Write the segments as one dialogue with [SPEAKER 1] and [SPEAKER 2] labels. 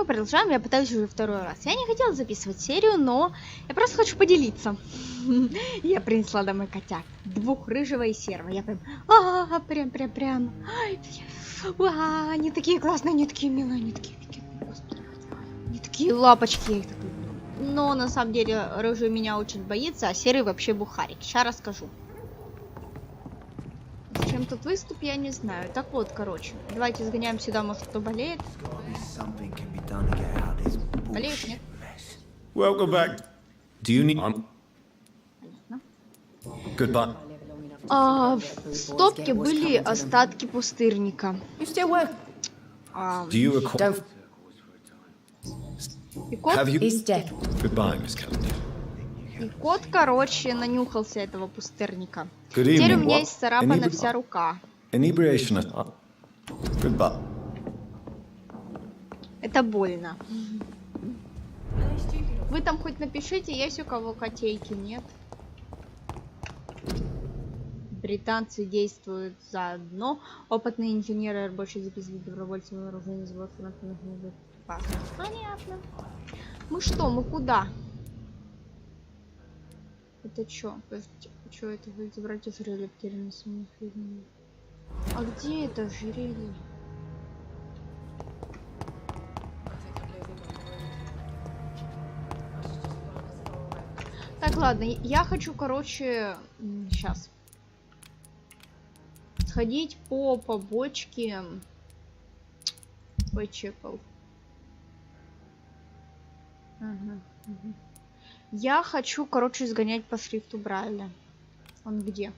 [SPEAKER 1] мы продолжаем. Я пытаюсь уже второй раз. Я не хотела записывать серию, но я просто хочу поделиться. Я принесла домой котят. 2 рыжего и серого. Я прям. Они такие классные, они такие милые, они такие господи. Они такие лапочки, я их так люблю. Но на самом деле рыжий меня очень боится, а серый вообще бухарик. Сейчас расскажу. Зачем тут выступ, я не знаю. Так вот, короче, давайте сгоняем сюда, может, кто болеет. Болеешь, нет?
[SPEAKER 2] Welcome back. Do you need... Goodbye.
[SPEAKER 1] В стопке были остатки пустырника.
[SPEAKER 2] Do you recall...
[SPEAKER 1] И кот,
[SPEAKER 2] Have you... Goodbye, Miss Calendar.
[SPEAKER 1] и кот, короче, нанюхался этого пустырника.
[SPEAKER 2] Good
[SPEAKER 1] Теперь у
[SPEAKER 2] evening.
[SPEAKER 1] меня
[SPEAKER 2] What?
[SPEAKER 1] есть царапана вся рука.
[SPEAKER 2] Inebriation. Goodbye.
[SPEAKER 1] Это больно. Вы там хоть напишите, есть у кого котейки, нет? Британцы действуют заодно. Опытные инженеры рабочие записывают добровольцев вооружения завод. Понятно. Мы что, мы куда? Это чё? Чё это? Вы забрать ожерелье потерянное самих людей. А где это ожерелье? Так, ладно, я хочу, короче, сейчас сходить по побочке. Ой, чекал. Я хочу, короче, сгонять по шрифту Брайля. Он где?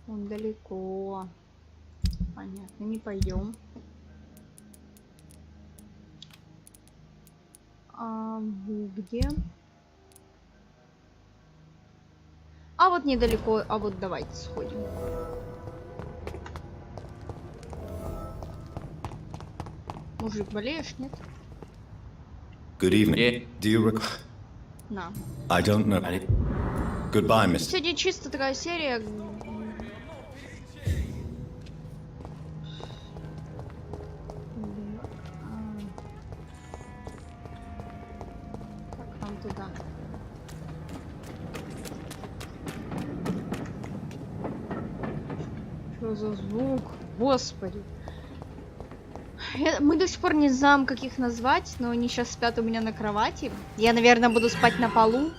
[SPEAKER 1] Он далеко. Понятно, не пойдем. А вы где? А вот недалеко, а вот давайте сходим. Мужик, болеешь, нет?
[SPEAKER 2] Good evening. Do you recall...
[SPEAKER 1] На.
[SPEAKER 2] I don't know. Goodbye, Miss...
[SPEAKER 1] Сегодня чисто такая серия. Как нам туда? Что за звук? Господи. Мы до сих пор не знаем, как их назвать, но они сейчас спят у меня на кровати. Я, наверное, буду спать на полу.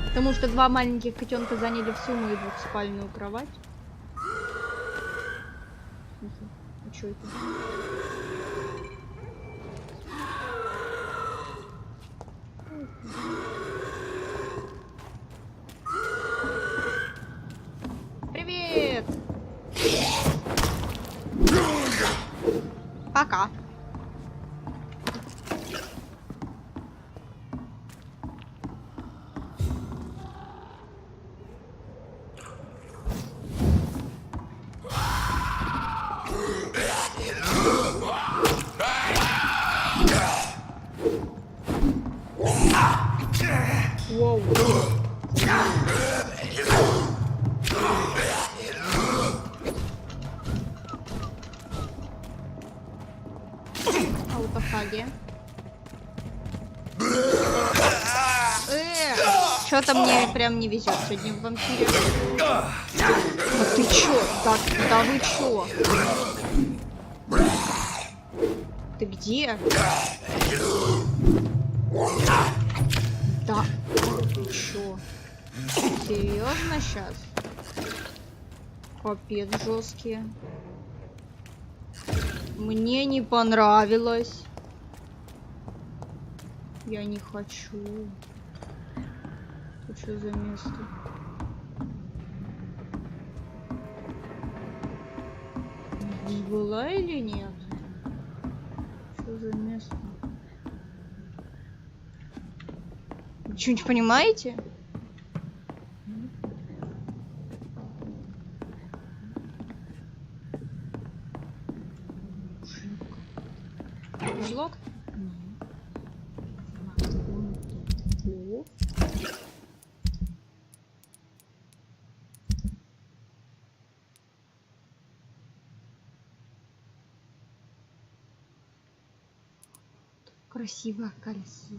[SPEAKER 1] Потому что 2 маленьких котенка заняли всю мою 2-спальную кровать. А что это? Привет! Пока. Воу. Аутофагия. Что-то мне прям не везет сегодня в вампире. А ты чё? Да вы чё? Ты где? Да. Ты чё? Серьезно сейчас? Капец жесткие. Мне не понравилось. Я не хочу. Это что за место? Здесь была или нет? Что за место? Вы что-нибудь понимаете? Жлок? Красивое кольцо.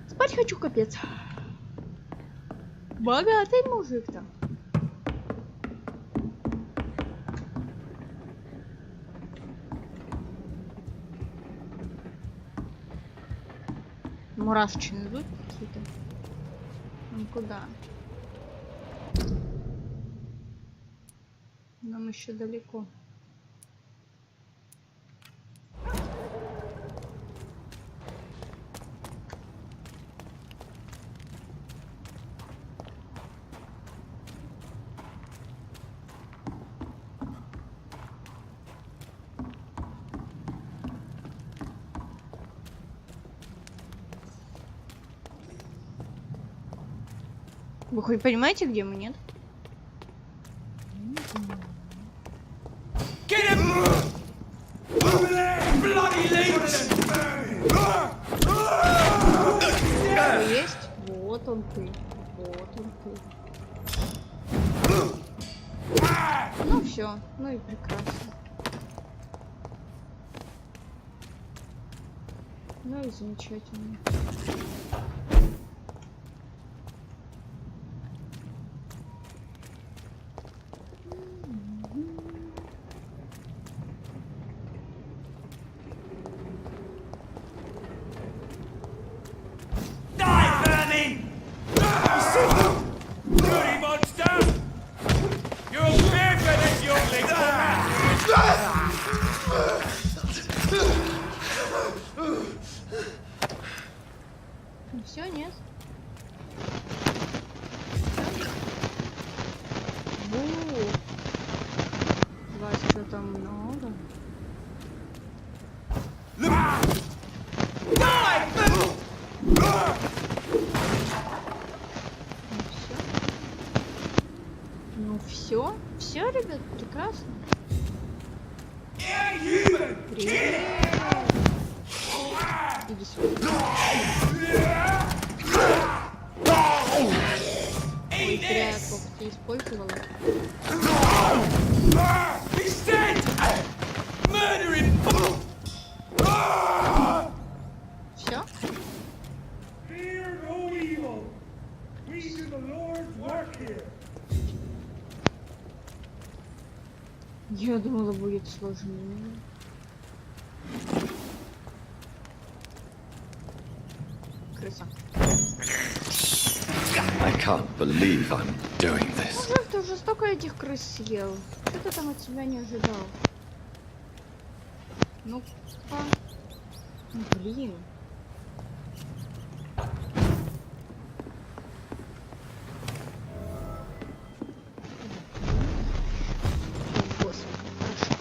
[SPEAKER 1] Спать хочу, капец. Богатый мужик-то. Мурашечные идут какие-то. Ну куда? Нам еще далеко. Вы хоть понимаете, где мы, нет? Есть? Вот он ты. Вот он ты. Ну все, ну и прекрасно. Ну и замечательно. Все, нет? Вас что-то много. Ну все, все, ребят, прекрасно. Привет. Иди сюда. Ой, зря я когти использовала. Все? Я думала, будет сложнее. Крыса.
[SPEAKER 2] I can't believe I'm doing this.
[SPEAKER 1] Мужик, ты уже столько этих крыс съел. Что ты там от себя не ожидал? Ну-ка. Блин. Господи, хорошо.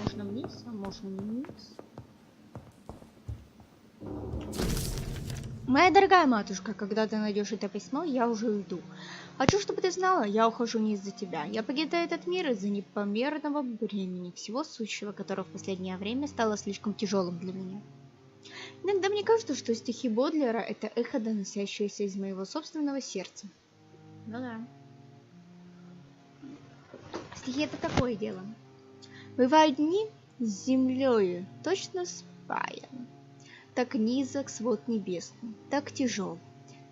[SPEAKER 1] Можно вниз, а можно не вниз. Моя дорогая матушка, когда ты найдешь это письмо, я уже уйду. Хочу, чтобы ты знала, я ухожу не из-за тебя. Я покидаю этот мир из-за непомерного бремени всего сущего, которое в последнее время стало слишком тяжелым для меня. Иногда мне кажется, что стихи Бодлера — это эхо, доносящееся из моего собственного сердца. Ну да. Стихи — это такое дело. Бывают дни с землею, точно спаян. Так низок свод небесный, так тяжел.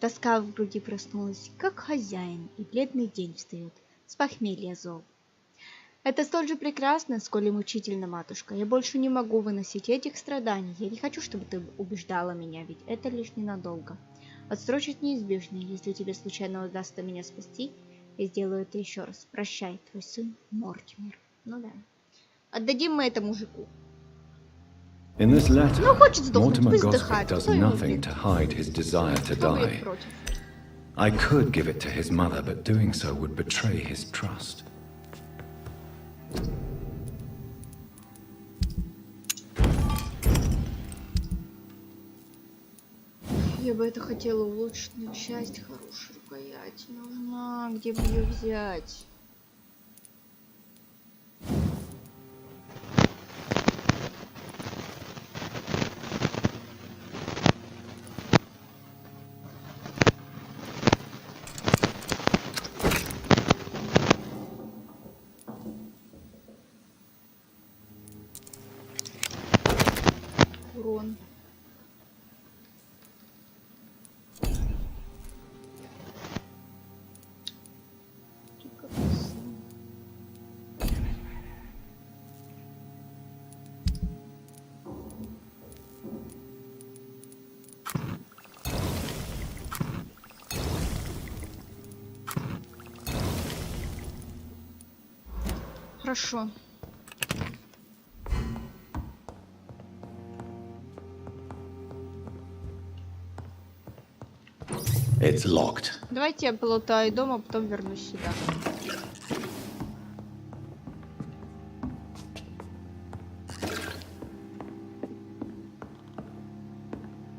[SPEAKER 1] Тоска в груди проснулась, как хозяин, и бледный день встает, с похмелья зол. Это столь же прекрасно, сколь и мучительно, матушка. Я больше не могу выносить этих страданий. Я не хочу, чтобы ты убеждала меня, ведь это лишь ненадолго. Отсрочить неизбежно. Если тебе случайно удастся меня спасти, я сделаю это еще раз. Прощай, твой сын Мортимер. Ну да. Отдадим мы это мужику.
[SPEAKER 2] In this letter,
[SPEAKER 1] Ну, хочет сдохнуть,
[SPEAKER 2] Mortimer
[SPEAKER 1] пусть
[SPEAKER 2] Gosford
[SPEAKER 1] вздыхает.
[SPEAKER 2] does
[SPEAKER 1] Кто ему
[SPEAKER 2] nothing to hide his desire to
[SPEAKER 1] Кто будет
[SPEAKER 2] die.
[SPEAKER 1] против?
[SPEAKER 2] I could give it to his mother, but doing so would betray his trust.
[SPEAKER 1] Я бы это хотела улучшить, но часть хорошей рукояти нужна. Где бы ее взять? Хорошо.
[SPEAKER 2] It's locked.
[SPEAKER 1] Давайте я полутаю дома, потом вернусь сюда.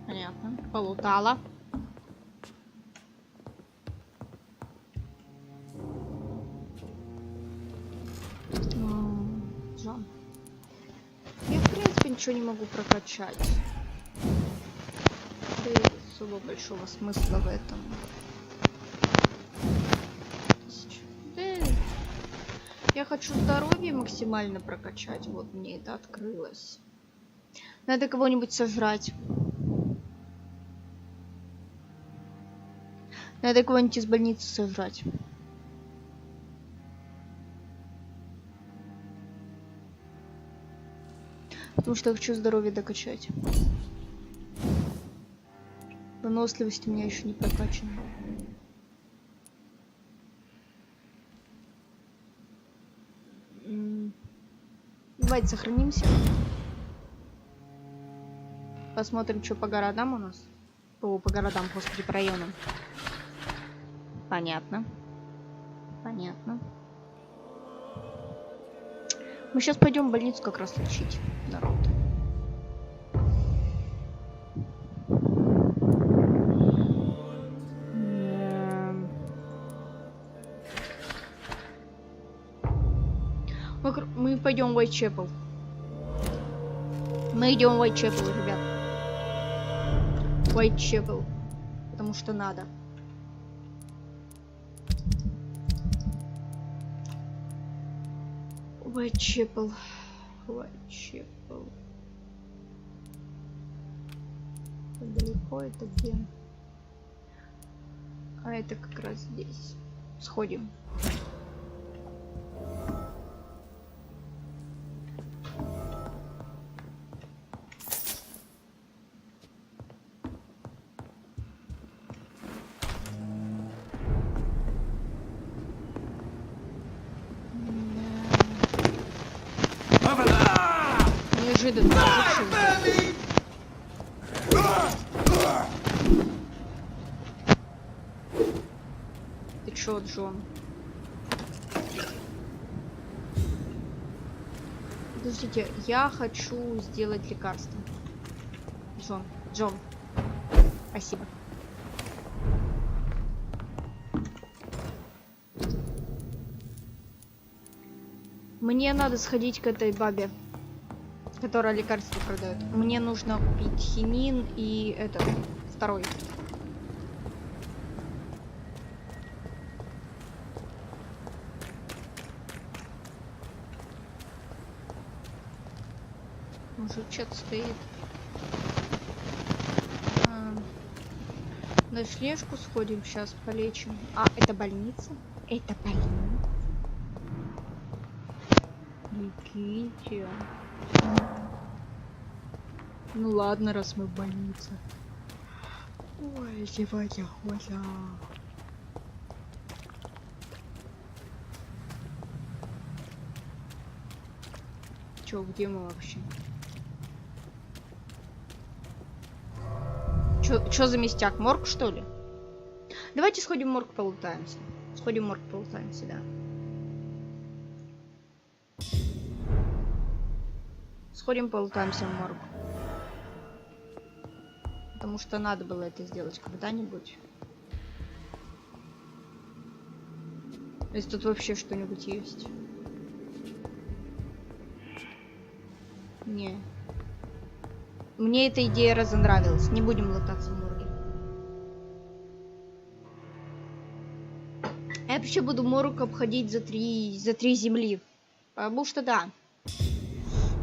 [SPEAKER 1] Понятно. Полутала. Джон. Я, в принципе, ничего не могу прокачать. Да и особо большого смысла в этом. Я хочу здоровье максимально прокачать. Вот мне это открылось. Надо кого-нибудь сожрать. Надо кого-нибудь из больницы сожрать. Потому что я хочу здоровье докачать. Выносливость у меня еще не прокачана. Давайте сохранимся. Посмотрим, что по городам у нас. По городам, господи, по районам. Понятно. Понятно. Мы сейчас пойдем в больницу как раз лечить народ. Мы пойдем в Уайтчепел. Мы идем в Уайтчепел, ребят. Уайтчепел. Потому что надо. Уайтчепел. Уайтчепел. Далеко это где? А это как раз здесь. Сходим. Неожиданно. Ты чё, Джон? Подождите, я хочу сделать лекарство. Джон. Спасибо. Мне надо сходить к этой бабе, которая лекарства продает. Мне нужно купить хинин и этот второй. Может, что-то стоит. На шлешку сходим, сейчас полечим. А, это больница? Это больница? Прикиньте. Ну ладно, раз мы в больнице. Ой, сегодня охота. Чё, где мы вообще? Чё за местяк? Морг, что ли? Давайте сходим в морг, полутаемся. Сходим в морг, полутаемся, да. Сходим, полутаемся в морг. Потому что надо было это сделать когда-нибудь. Если тут вообще что-нибудь есть. Не. Мне эта идея разонравилась. Не будем лутаться в морге. Я вообще буду морг обходить за три земли. Потому что да.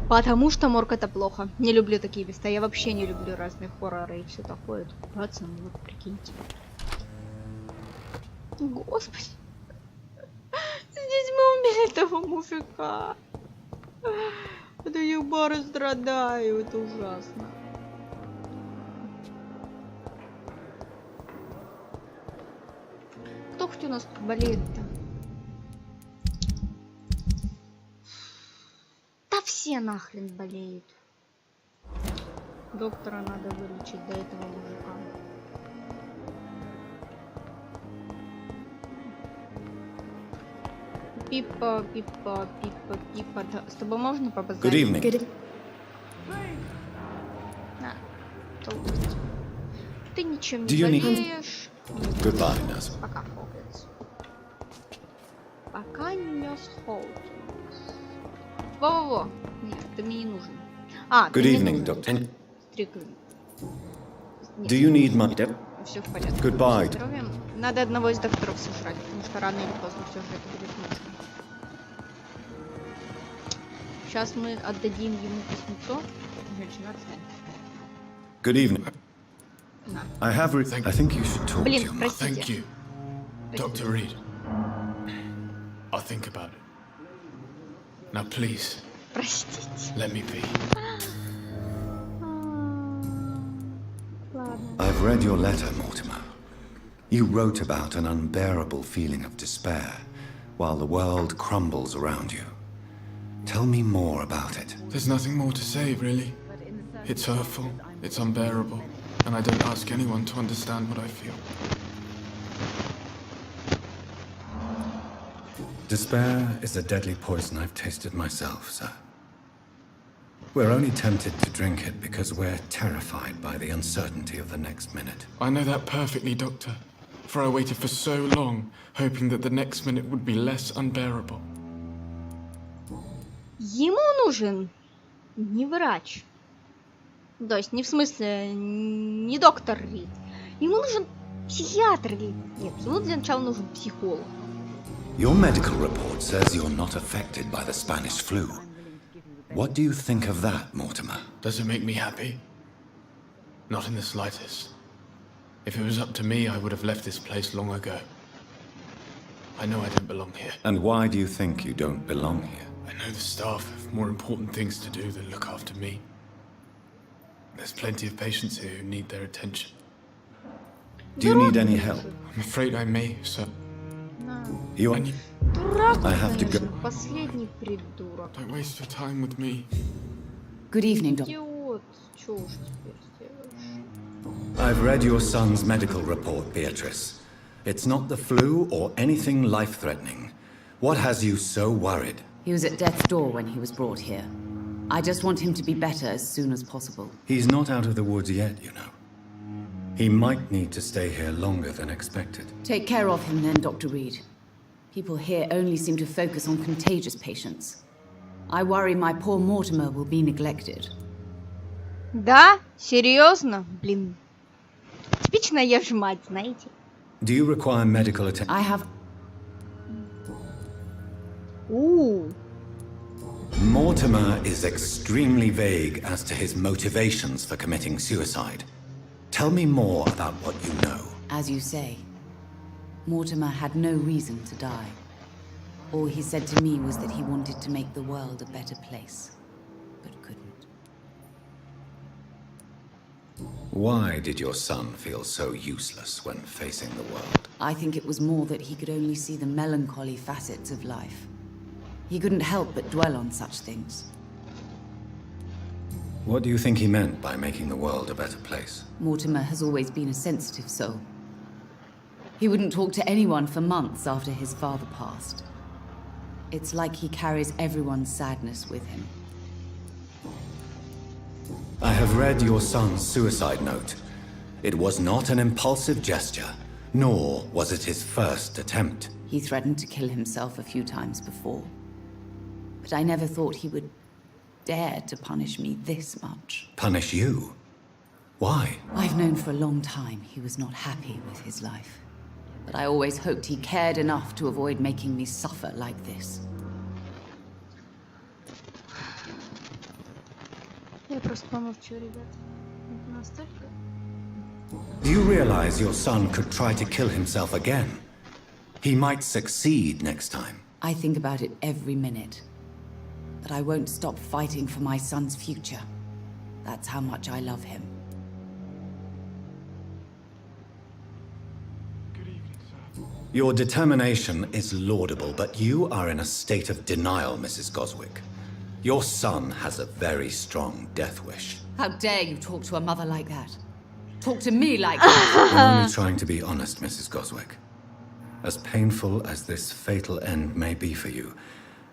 [SPEAKER 1] Потому что морг это плохо. Не люблю такие места. Я вообще не люблю разные хорроры и все такое. Пацаны, вот прикиньте. Господи. Здесь мы убили этого мужика. Это ебары страдаю. Это ужасно. Кто хоть у нас тут болеет-то? все нахрен болеют. Доктора надо вылечить до этого мужика. Пипа, пипа, пипа, пипа. С тобой можно побазарить?
[SPEAKER 2] Good evening.
[SPEAKER 1] На, толкнуть. Ты ничем
[SPEAKER 2] Do
[SPEAKER 1] не
[SPEAKER 2] you need-
[SPEAKER 1] болеешь.
[SPEAKER 2] Goodbye, nurse.
[SPEAKER 1] Пока, Хоукинс. Пока не Хоукинс. Во-во-во. Нет, ты мне не нужен. А, ты
[SPEAKER 2] Good
[SPEAKER 1] мне
[SPEAKER 2] evening,
[SPEAKER 1] нужен.
[SPEAKER 2] Doctor.
[SPEAKER 1] Стрикли.
[SPEAKER 2] Do you need my...
[SPEAKER 1] Все в порядке.
[SPEAKER 2] Goodbye.
[SPEAKER 1] Здоровьем. Надо одного из докторов сожрать, потому что рано или поздно все же это будет нужно. Сейчас мы отдадим ему письмецо. Женщина,
[SPEAKER 2] Good evening.
[SPEAKER 1] на.
[SPEAKER 2] I have... I think you should talk to
[SPEAKER 1] Блин,
[SPEAKER 2] your mother.
[SPEAKER 1] простите.
[SPEAKER 3] Thank you, Dr. Reed. I'll think about it. Now, please,
[SPEAKER 1] Простите.
[SPEAKER 3] let me be.
[SPEAKER 1] Ладно.
[SPEAKER 2] I've read your letter, Mortimer. You wrote about an unbearable feeling of despair while the world crumbles around you. Tell me more about it.
[SPEAKER 3] There's nothing more to say, really. It's hurtful, it's unbearable, and I don't ask anyone to understand what I feel.
[SPEAKER 2] Despair is a deadly poison I've tasted myself, sir. We're only tempted to drink it because we're terrified by the uncertainty of the next minute.
[SPEAKER 3] I know that perfectly, Doctor, for I waited for so long, hoping that the next minute would be less unbearable.
[SPEAKER 1] Ему нужен не врач. То есть не в смысле не доктор Рид. Ему нужен психиатр Рид. Нет, ему для начала нужен психолог.
[SPEAKER 2] Your medical report says you're not affected by the Spanish flu. What do you think of that, Mortimer?
[SPEAKER 3] Does it make me happy? Not in the slightest. If it was up to me, I would have left this place long ago. I know I don't belong here.
[SPEAKER 2] And why do you think you don't belong here?
[SPEAKER 3] I know the staff have more important things to do than look after me. There's plenty of patients here who need their attention.
[SPEAKER 2] Do you need any help?
[SPEAKER 3] I'm afraid I may, sir.
[SPEAKER 1] На.
[SPEAKER 2] You
[SPEAKER 3] And you
[SPEAKER 1] Дурак,
[SPEAKER 2] I have to
[SPEAKER 1] конечно,
[SPEAKER 2] go.
[SPEAKER 1] последний придурок.
[SPEAKER 3] don't waste your time with me.
[SPEAKER 4] Good evening, Doctor.
[SPEAKER 1] Идиот, чё уж теперь сделаешь?
[SPEAKER 2] I've read your son's medical report, Beatrice. It's not the flu or anything life-threatening. What has you so worried?
[SPEAKER 4] He was at death's door when he was brought here. I just want him to be better as soon as possible.
[SPEAKER 2] He's not out of the woods yet, you know. He might need to stay here longer than expected.
[SPEAKER 4] Take care of him then, Dr. Reed. People here only seem to focus on contagious patients. I worry my poor Mortimer will be neglected.
[SPEAKER 1] Да? Серьезно? Блин. Типичная я ж мать, знаете?
[SPEAKER 2] Do you require medical attention?
[SPEAKER 4] I have...
[SPEAKER 2] Mortimer is extremely vague as to his motivations for committing suicide. Tell me more about what you know.
[SPEAKER 4] As you say, Mortimer had no reason to die. All he said to me was that he wanted to make the world a better place, but couldn't.
[SPEAKER 2] Why did your son feel so useless when facing the world?
[SPEAKER 4] I think it was more that he could only see the melancholy facets of life. He couldn't help but dwell on such things.
[SPEAKER 2] What do you think he meant by making the world a better place?
[SPEAKER 4] Mortimer has always been a sensitive soul. He wouldn't talk to anyone for months after his father passed. It's like he carries everyone's sadness with him.
[SPEAKER 2] I have read your son's suicide note. It was not an impulsive gesture, nor was it his first attempt.
[SPEAKER 4] He threatened to kill himself a few times before. But I never thought he would dare to punish me this much.
[SPEAKER 2] Punish you? Why?
[SPEAKER 4] I've known for a long time he was not happy with his life. But I always hoped he cared enough to avoid making me suffer like this.
[SPEAKER 1] Я просто помолчу, ребят. Это настолько...
[SPEAKER 2] Do you realize your son could try to kill himself again? He might succeed next time.
[SPEAKER 4] I think about it every minute. But I won't stop fighting for my son's future. That's how much I love him.
[SPEAKER 3] Good evening, sir.
[SPEAKER 2] Your determination is laudable, but you are in a state of denial, Mrs. Goswick. Your son has a very strong death wish.
[SPEAKER 4] How dare you talk to a mother like that? Talk to me like that?
[SPEAKER 2] I'm only trying to be honest, Mrs. Goswick. As painful as this fatal end may be for you,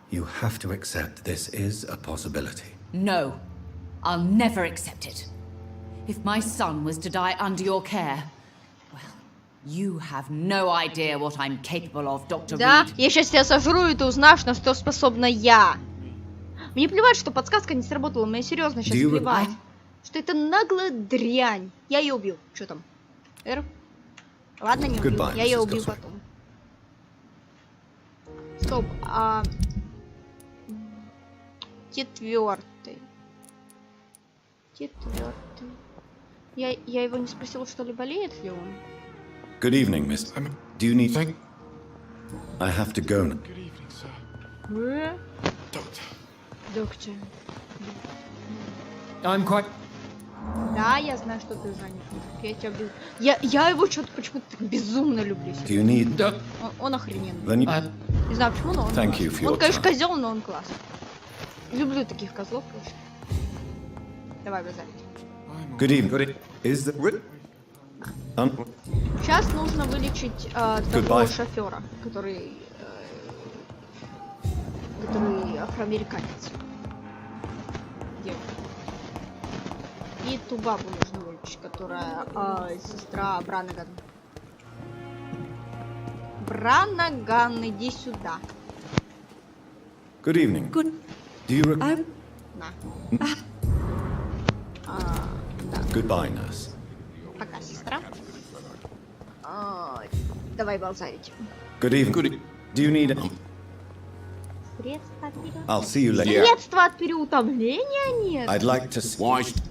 [SPEAKER 2] you have to accept this is a possibility.
[SPEAKER 4] No, I'll never accept it. If my son was to die under your care, well, you have no idea what I'm capable of, Dr.
[SPEAKER 1] Да,
[SPEAKER 4] Reed.
[SPEAKER 1] я сейчас тебя сожру, и ты узнаешь, на что способна я. Мне плевать, что подсказка не сработала, мне серьезно сейчас плевать. Что это наглая дрянь. Я ее убью. Что там? Ладно, не убью. Я ее убью потом. Стоп, Четвертый. Я его не спросила, что ли, болеет ли он?
[SPEAKER 2] Good evening, Miss. Do you need... I have to go now.
[SPEAKER 3] Good evening, sir. Doctor.
[SPEAKER 1] Доктор.
[SPEAKER 3] I'm quite...
[SPEAKER 1] Да, я знаю, что ты занят. Я тебя без... Я его что-то почему-то так безумно люблю.
[SPEAKER 2] Do you need...
[SPEAKER 1] Он охрененный.
[SPEAKER 2] Then you...
[SPEAKER 1] Не знаю почему, но он
[SPEAKER 2] Thank you for your
[SPEAKER 1] Он, конечно,
[SPEAKER 2] time.
[SPEAKER 1] козел, но он классный. Люблю таких козлов, конечно. Давай, базарить.
[SPEAKER 2] Good evening. Is the...
[SPEAKER 1] Сейчас нужно вылечить того шофера, который афроамериканец. Где? И ту бабу нужно вылечить, которая сестра Бранаган. Бранаган, иди сюда.
[SPEAKER 2] Good evening.
[SPEAKER 5] Good.
[SPEAKER 2] Do you...
[SPEAKER 1] На. Да.
[SPEAKER 2] Goodbye, nurse.
[SPEAKER 1] Пока, сестра. Давай базарить.
[SPEAKER 2] Good evening. Do you need...
[SPEAKER 1] Средства от переутомления.
[SPEAKER 2] I'll see you later.
[SPEAKER 1] Средства от переутомления нет.
[SPEAKER 2] I'd like to...
[SPEAKER 1] Серьезно?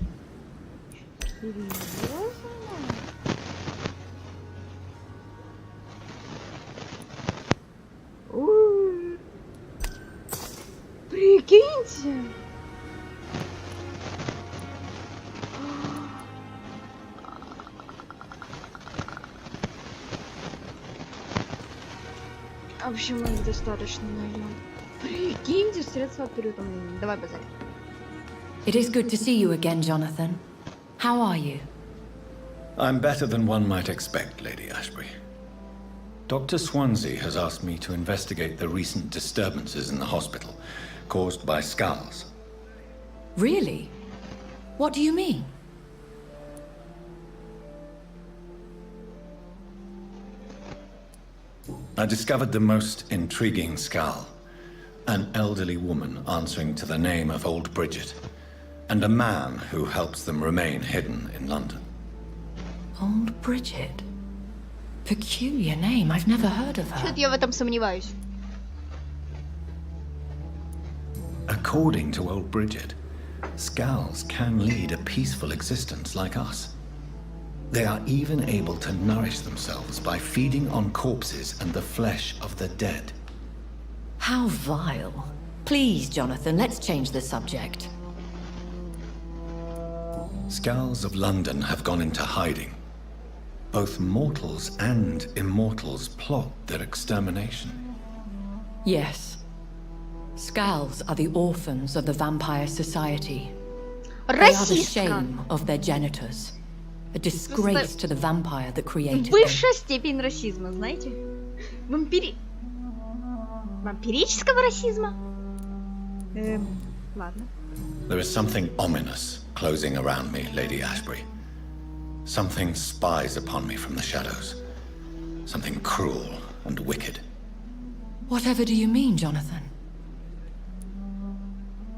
[SPEAKER 1] Прикиньте. В общем, их достаточно найдем. Прикиньте, средства от переутомления. Давай базарь.
[SPEAKER 5] It is good to see you again, Jonathan. How are you?
[SPEAKER 2] I'm better than one might expect, Lady Ashbury. Dr. Swansea has asked me to investigate the recent disturbances in the hospital, caused by skulls.
[SPEAKER 5] Really? What do you mean?
[SPEAKER 2] I discovered the most intriguing skull. An elderly woman answering to the name of Old Bridget, and a man who helps them remain hidden in London.
[SPEAKER 5] Old Bridget? Peculiar name. I've never heard of her.
[SPEAKER 1] Что-то я в этом сомневаюсь.
[SPEAKER 2] According to Old Bridget, skulls can lead a peaceful existence like us. They are even able to nourish themselves by feeding on corpses and the flesh of the dead.
[SPEAKER 5] How vile. Please, Jonathan, let's change the subject.
[SPEAKER 2] Skulls of London have gone into hiding. Both mortals and immortals plot their extermination.
[SPEAKER 5] Yes. Skulls are the orphans of the Vampire Society. They are the
[SPEAKER 1] Расистка.
[SPEAKER 5] shame of their genitors. A disgrace to the vampire that created them.
[SPEAKER 1] Высшая степень расизма, знаете? Вампирического расизма? Ладно.
[SPEAKER 2] There is something ominous closing around me, Lady Ashbury. Something spies upon me from the shadows. Something cruel and wicked.
[SPEAKER 5] Whatever do you mean, Jonathan?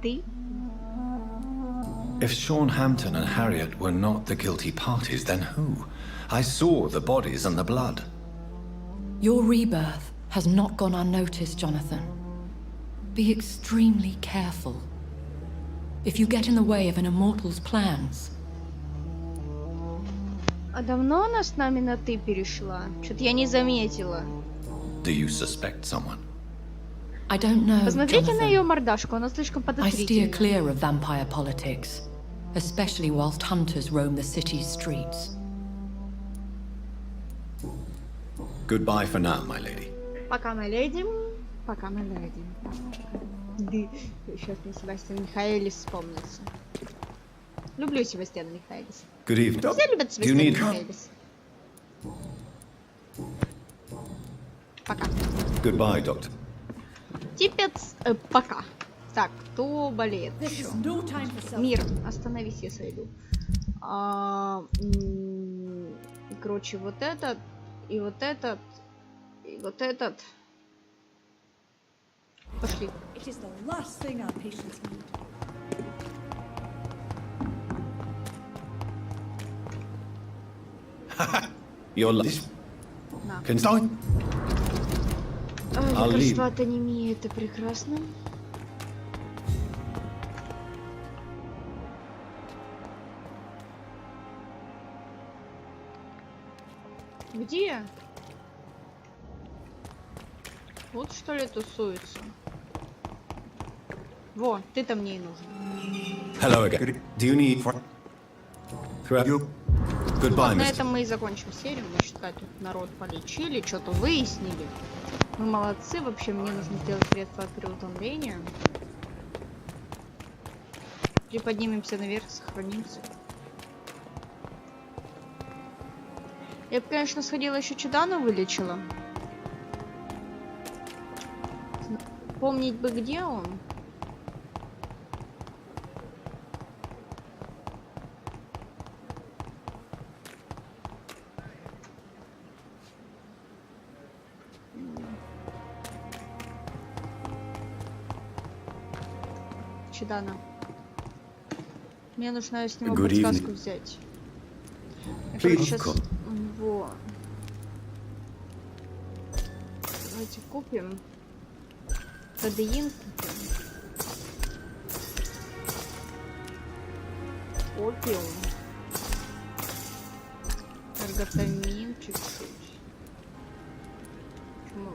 [SPEAKER 1] Ты?
[SPEAKER 2] If Sean Hampton and Harriet were not the guilty parties, then who? I saw the bodies and the blood.
[SPEAKER 5] Your rebirth has not gone unnoticed, Jonathan. Be extremely careful. If you get in the way of an immortal's plans...
[SPEAKER 1] А давно она с нами на «ты» перешла? Что-то я не заметила.
[SPEAKER 2] Do you suspect someone?
[SPEAKER 5] I don't know,
[SPEAKER 1] Посмотрите на
[SPEAKER 5] Jonathan.
[SPEAKER 1] ее мордашку, она слишком
[SPEAKER 5] I steer
[SPEAKER 1] подозрительная.
[SPEAKER 5] clear of vampire politics, especially whilst hunters roam the city's streets.
[SPEAKER 2] Goodbye for now, my lady.
[SPEAKER 1] Пока, моя леди. Пока, мы дорогие. Сейчас мне Себастьян Михаэлис вспомнится. Люблю Себастьяна Михаэлиса.
[SPEAKER 2] Good evening.
[SPEAKER 1] Все любят
[SPEAKER 2] Do you
[SPEAKER 1] Себастьяна
[SPEAKER 2] need...
[SPEAKER 1] Михаэлиса. Пока.
[SPEAKER 2] Goodbye, doctor.
[SPEAKER 1] Типец, пока. Так, кто болеет еще? Мир, остановись, я сойду. Короче, вот этот, и вот этот, и вот этот. Пошли.
[SPEAKER 6] It is the last thing our patients need.
[SPEAKER 2] You're late.
[SPEAKER 1] На.
[SPEAKER 2] Can I... I'll leave.
[SPEAKER 1] Лекарство от анемии, это прекрасно. Где? Вот что ли тусуется? Во, ты-то мне и нужен.
[SPEAKER 2] Hello again. Do you need... Throughout... Goodbye,
[SPEAKER 1] Вот на
[SPEAKER 2] mister.
[SPEAKER 1] этом мы и закончим серию. Мы, считай, тут народ полечили, что-то выяснили. Мы молодцы. Вообще, мне нужно сделать средства от переутомления. И поднимемся наверх, сохранимся. Я бы, конечно, сходила еще Чудана вылечила. Помнить бы, где он. Чудана. Мне нужно с него
[SPEAKER 2] Good
[SPEAKER 1] подсказку
[SPEAKER 2] evening.
[SPEAKER 1] взять. Я,
[SPEAKER 2] Please,
[SPEAKER 1] короче, сейчас...
[SPEAKER 2] come.
[SPEAKER 1] Во. Давайте купим. Кадеин купим. Опиум. Эрготамин чуть-чуть. Почему?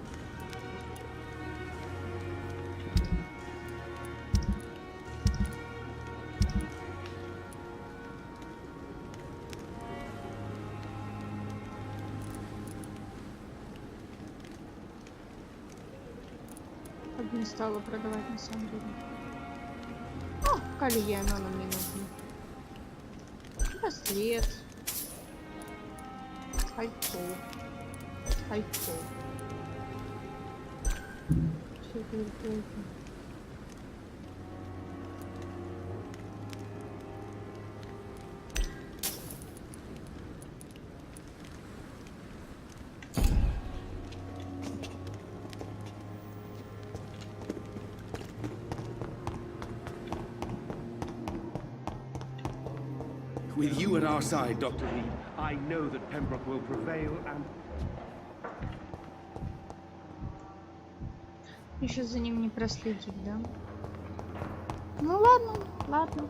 [SPEAKER 1] Как не стала продавать на самом деле. О, колье, оно нам не нужно. Браслет. Кольцо. Кольцо. Всё это великолепно.
[SPEAKER 7] With you at our side, Dr. Reed, I know that Pembroke will prevail and...
[SPEAKER 1] Еще за ним не проследить, да? Ну ладно, ладно.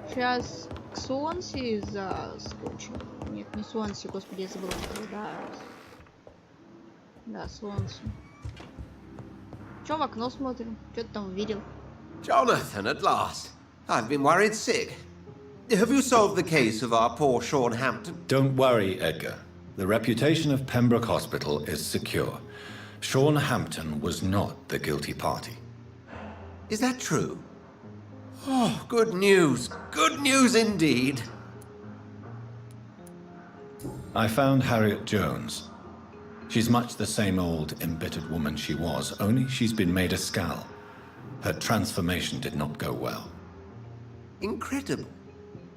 [SPEAKER 1] Сейчас к Суонси заскочим. Нет, не Суонси, господи, я забыла. Да, да, Суонси. Че в окно смотрим? Что ты там увидел?
[SPEAKER 8] Jonathan, at last. I've been worried sick. Have you solved the case of our poor Sean Hampton?
[SPEAKER 2] Don't worry, Edgar. The reputation of Pembroke Hospital is secure. Sean Hampton was not the guilty party.
[SPEAKER 8] Is that true? Oh, good news. Good news indeed.
[SPEAKER 2] I found Harriet Jones. She's much the same old, embittered woman she was, only she's been made a skull. Her transformation did not go well.
[SPEAKER 8] Incredible.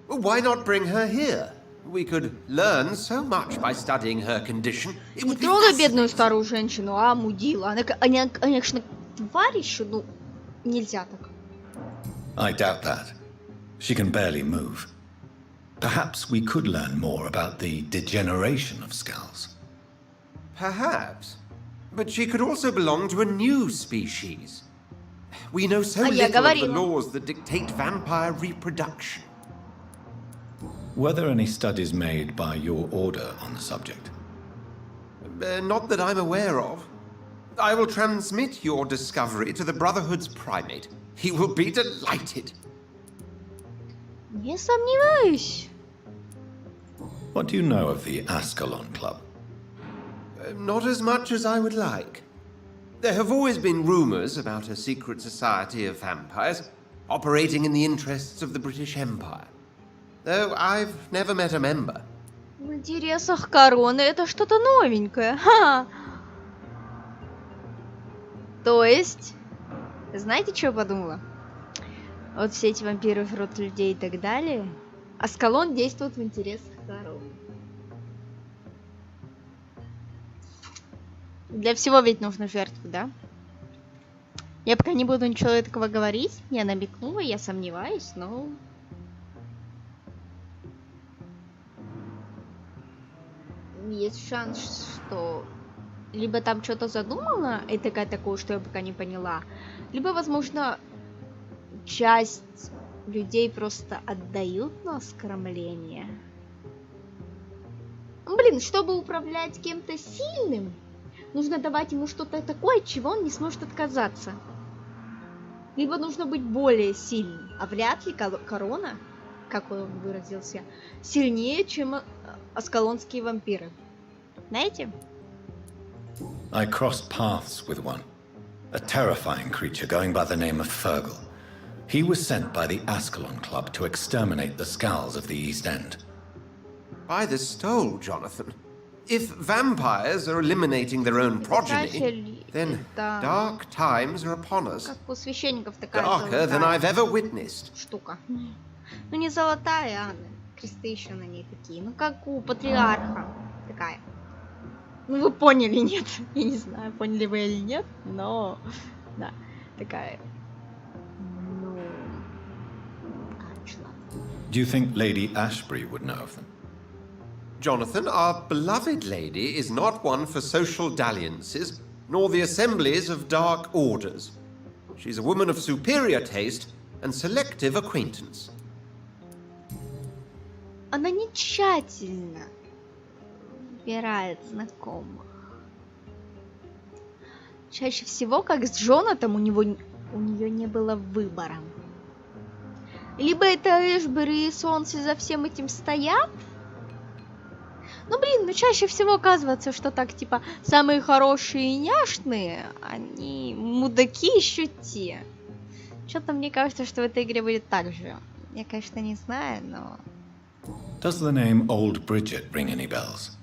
[SPEAKER 8] Well, why not bring her here? We could learn so much by studying her condition. It
[SPEAKER 1] Не
[SPEAKER 8] would be
[SPEAKER 1] трогай
[SPEAKER 8] fascinating.
[SPEAKER 1] бедную старую женщину, а мудила. Она, конечно, тварь еще, ну, нельзя так.
[SPEAKER 2] I doubt that. She can barely move. Perhaps we could learn more about the degeneration of skulls.
[SPEAKER 8] Perhaps. But she could also belong to a new species. We know so
[SPEAKER 1] А я
[SPEAKER 8] little of the
[SPEAKER 1] говорила.
[SPEAKER 8] laws that dictate vampire reproduction.
[SPEAKER 2] Were there any studies made by your order on the subject?
[SPEAKER 8] Not that I'm aware of. I will transmit your discovery to the Brotherhood's primate. He will be delighted.
[SPEAKER 1] Не сомневаюсь.
[SPEAKER 2] What do you know of the Ascalon Club?
[SPEAKER 8] Not as much as I would like. There have always been rumors about a secret society of vampires operating in the interests of the British Empire, though I've never met a member.
[SPEAKER 1] В интересах короны это что-то новенькое. Ха! То есть, знаете, что я подумала? Вот все эти вампиры, род людей и так далее, Аскалон действует в интересах короны. Для всего ведь нужны жертвы, да? Я пока не буду ничего такого говорить. Я намекнула, я сомневаюсь, но... Есть шанс, что... Либо там что-то задумала, и такое, что я пока не поняла. Либо, возможно, часть людей просто отдают на оскорбление. Блин, чтобы управлять кем-то сильным, нужно давать ему что-то такое, от чего он не сможет отказаться. Либо нужно быть более сильным. А вряд ли корона, как он выразился, сильнее, чем аскалонские вампиры. Знаете?
[SPEAKER 2] I crossed paths with one, a terrifying creature going by the name of Fergal. He was sent by the Ascalon Club to exterminate the Skulls of the East End.
[SPEAKER 8] By the stole, Jonathan. If vampires are eliminating their own progeny, then dark times are upon us.
[SPEAKER 1] Как у священников такая
[SPEAKER 8] Darker than I've ever witnessed.
[SPEAKER 1] штука. Ну не золотая, а кресты еще на ней такие. Ну как у патриарха такая. Ну вы поняли, нет? Я не знаю, поняли вы или нет, но да, такая. Ну, короче, ладно.
[SPEAKER 2] Do you think Lady Ashbury would know of them?
[SPEAKER 8] Jonathan, our beloved lady is not one for social dalliances, nor the assemblies of dark orders. She's a woman of superior taste and selective acquaintance.
[SPEAKER 1] Она не тщательно выбирает знакомых. Чаще всего, как с Джонатом, у нее не было выбора. Либо это Эшбери и Солнце за всем этим стоят. Ну блин, ну чаще всего оказывается, что так типа самые хорошие и няшные, они мудаки еще те. Что-то мне кажется, что в этой игре будет так же. Я, конечно, не знаю, но...
[SPEAKER 2] Does the name Old Bridget ring any bells?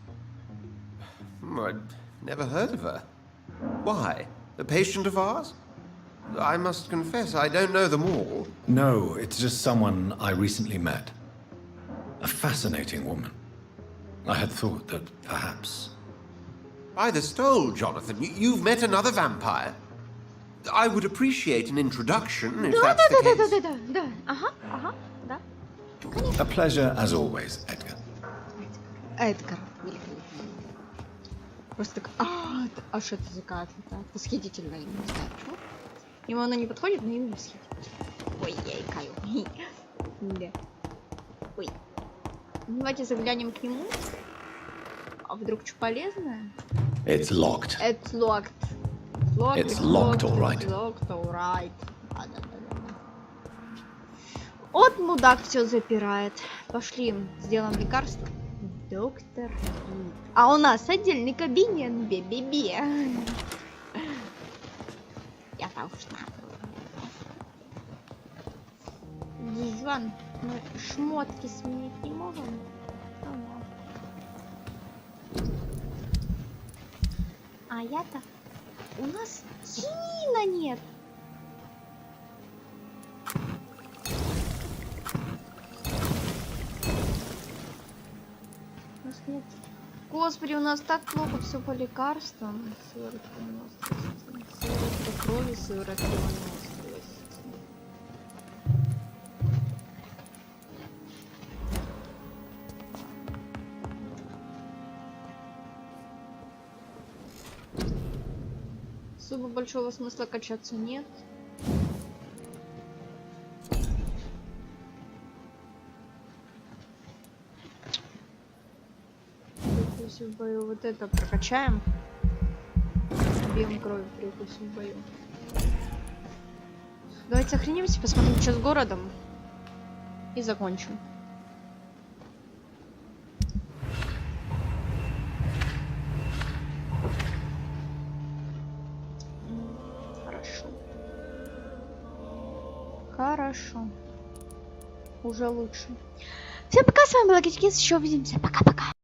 [SPEAKER 8] I'd never heard of her. Why? A patient of ours? I must confess, I don't know them all.
[SPEAKER 2] No, it's just someone I recently met. A fascinating woman. I had thought that perhaps...
[SPEAKER 8] By the stole, Jonathan, you've met another vampire. I would appreciate an introduction, if that's the case.
[SPEAKER 1] Да. Ага, да.
[SPEAKER 2] A pleasure as always, Edgar.
[SPEAKER 1] Эдгар, великолепно. Просто так... А что это за карта? Восхитительно, я не знаю почему. Ему она не подходит, но ему восхитительно. Ой, я икаю. Да. Ой. Давайте заглянем к нему. А вдруг что полезное?
[SPEAKER 2] It's locked.
[SPEAKER 1] It's locked.
[SPEAKER 2] It's locked, all right.
[SPEAKER 1] Locked, all right. Да. Вот мудак все запирает. Пошли, сделаем лекарство. Доктор. А у нас отдельный кабинет. Бе-бе-бе. Я должна. Диван. Мы шмотки сменить не можем. А я-то... У нас хинина нет. У нас нет. Господи, у нас так плохо все по лекарствам. Сыворотка крови, сыворотка выносливости. Особо большого смысла качаться нет. Прикуси в бою. Вот это прокачаем. Объем крови прикуси в бою. Давайте сохранимся, посмотрим, что с городом. И закончим. Хорошо. Уже лучше. Всем пока, с вами была Китикис, еще увидимся. Пока-пока.